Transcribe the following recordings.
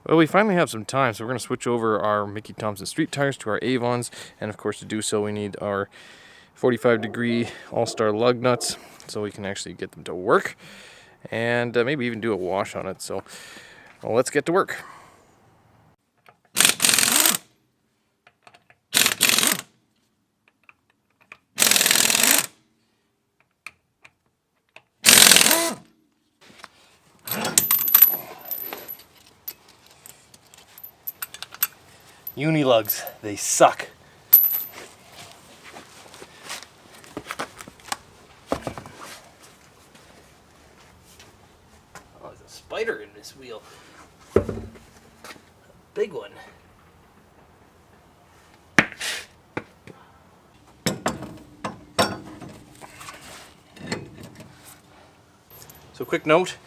Well, we finally have some time, so we're going to switch over our Mickey Thompson street tires to our Avons, and of course to do so we need our 45-degree All-Star lug nuts so we can actually get them to work, and maybe even do a wash on it. So well, let's get to work. Unilugs, they suck. Oh, there's a spider in this wheel. A big one. So quick note,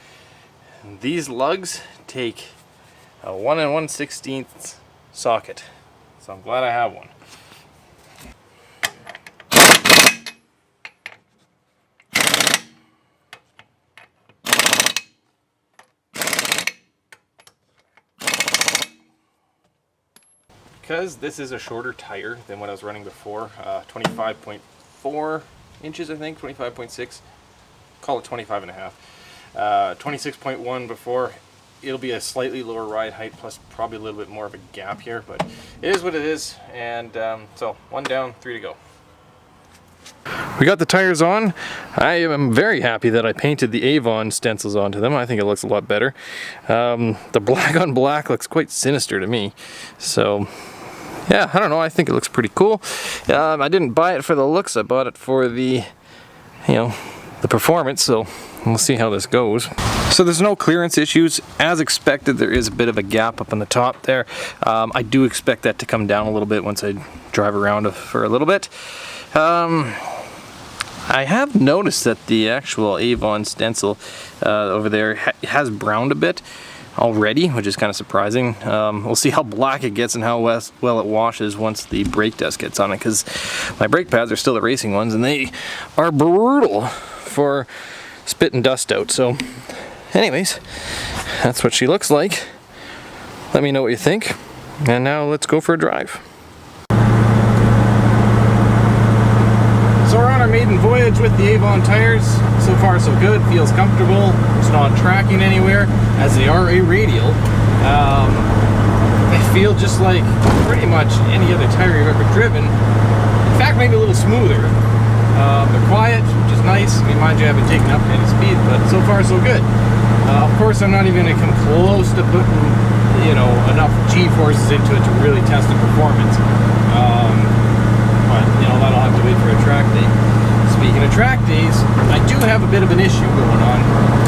these lugs take a 1 1/16 socket, so I'm glad I have one. Because this is a shorter tire than what I was running before, 25.4 inches I think, 25.6, call it 25 and a half. 26.1 before. It'll be a slightly lower ride height, plus probably a little bit more of a gap here, but it is what it is. And so 1 down, 3 to go. We got the tires on. I am very happy that I painted the Avon stencils onto them. I think it looks a lot better. The black on black looks quite sinister to me. So yeah, I don't know, I think it looks pretty cool. I didn't buy it for the looks, I bought it for the, the performance, so we'll see how this goes. So there's no clearance issues. As expected, there is a bit of a gap up on the top there. I do expect that to come down a little bit once I drive around for a little bit. I have noticed that the actual Avon stencil over there has browned a bit already, which is kind of surprising. We'll see how black it gets and how well it washes once the brake dust gets on it, because my brake pads are still the racing ones and they are brutal for spit and dust out. So anyways, that's what she looks like. Let me know what you think, and now let's go for a drive. So we're on our maiden voyage with the Avon tires. So far so good, feels comfortable. It's not tracking anywhere, as they are a radial. They feel just like pretty much any other tire you've ever driven. In fact, maybe a little smoother. They're quiet, which is nice. I mean, mind you, I haven't taken up any speed, but so far so good. Of course, I'm not even going to come close to putting, enough G-forces into it to really test the performance. But, that'll have to wait for a track day. Speaking of track days, I do have a bit of an issue going on,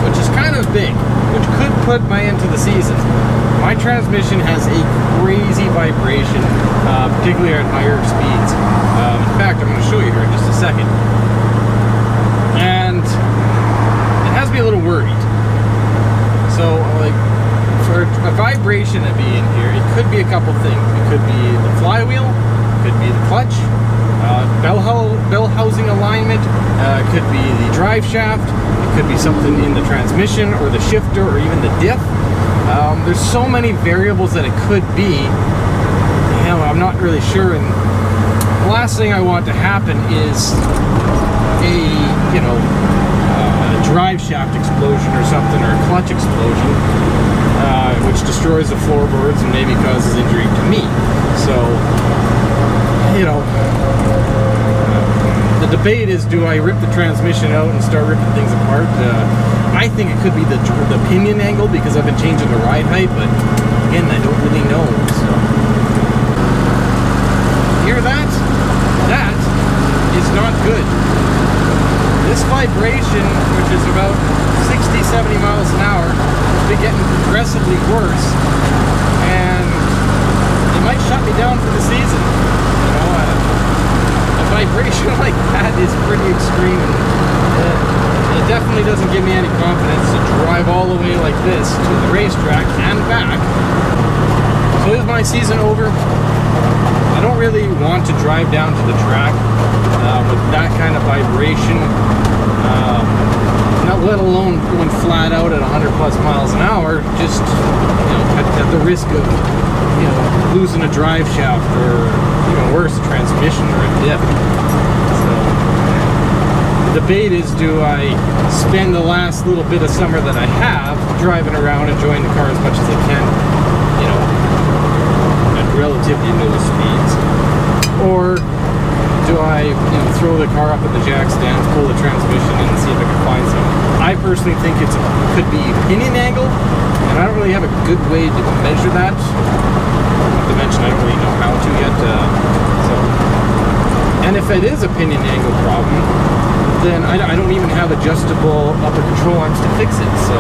which is kind of big, which could put my end to the season. My transmission has a crazy vibration, particularly at higher speeds. In fact, I'm going to show you here in just a second. And it has me a little worried. So, for a vibration to be in here, it could be a couple things. It could be the flywheel, it could be the clutch, bell housing alignment, it could be the drive shaft, it could be something in the transmission or the shifter or even the diff. There's so many variables that it could be. I'm not really sure, and the last thing I want to happen is a drive shaft explosion or something, or a clutch explosion, which destroys the floorboards and maybe causes injury to me. So, the debate is, do I rip the transmission out and start ripping things apart? I think it could be the pinion angle, because I've been changing the ride height, but again, I don't really know. So, hear that? That is not good. This vibration, which is about 60-70 miles an hour, has been getting progressively worse, and it might shut me down for the season. A vibration like that is pretty extreme, and it definitely doesn't give me any confidence to drive all the way like this to the racetrack and back. So is my season over? I don't really want to drive down to the track with that kind of vibration, not let alone going flat out at 100+ miles an hour, just at the risk of, you know, losing a drive shaft, or even worse, a transmission or a diff. So the debate is, do I spend the last little bit of summer that I have driving around, enjoying the car as much as I can, you know, at relatively low speeds, or do I, you know, throw the car up in the jack stands, pull the transmission in, and see if I can find some? I personally think could be pinion angle, and I don't really have a good way to measure that. Not to mention, I don't really know how to yet. And if it is a pinion angle problem, then I don't even have adjustable upper control arms to fix it. So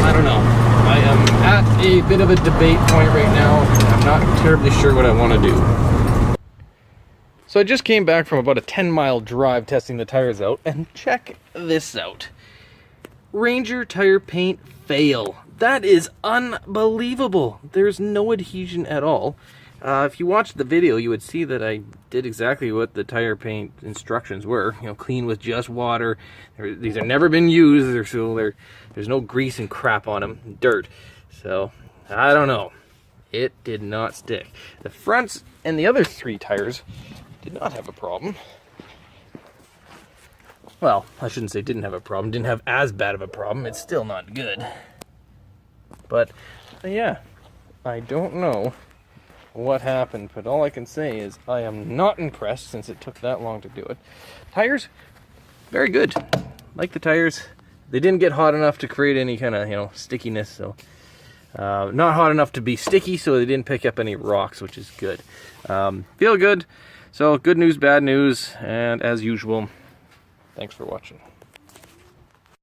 I don't know. I am at a bit of a debate point right now, and I'm not terribly sure what I want to do. So I just came back from about a 10-mile drive testing the tires out, and check this out. Ranger tire paint fail. That is unbelievable. There's no adhesion at all. If you watched the video, you would see that I did exactly what the tire paint instructions were. You know, clean with just water. These have never been used, there's no grease and crap on them, dirt. So, I don't know. It did not stick. The fronts and the other 3 tires did not have a problem. Well, I shouldn't say didn't have a problem. Didn't have as bad of a problem. It's still not good. But, yeah, I don't know what happened, but all I can say is I am not impressed since it took that long to do it. Tires, very good. Like the tires. They didn't get hot enough to create any kind of, you know, stickiness, so not hot enough to be sticky, so they didn't pick up any rocks, which is good. Feel good. So, good news, bad news, and as usual, thanks for watching.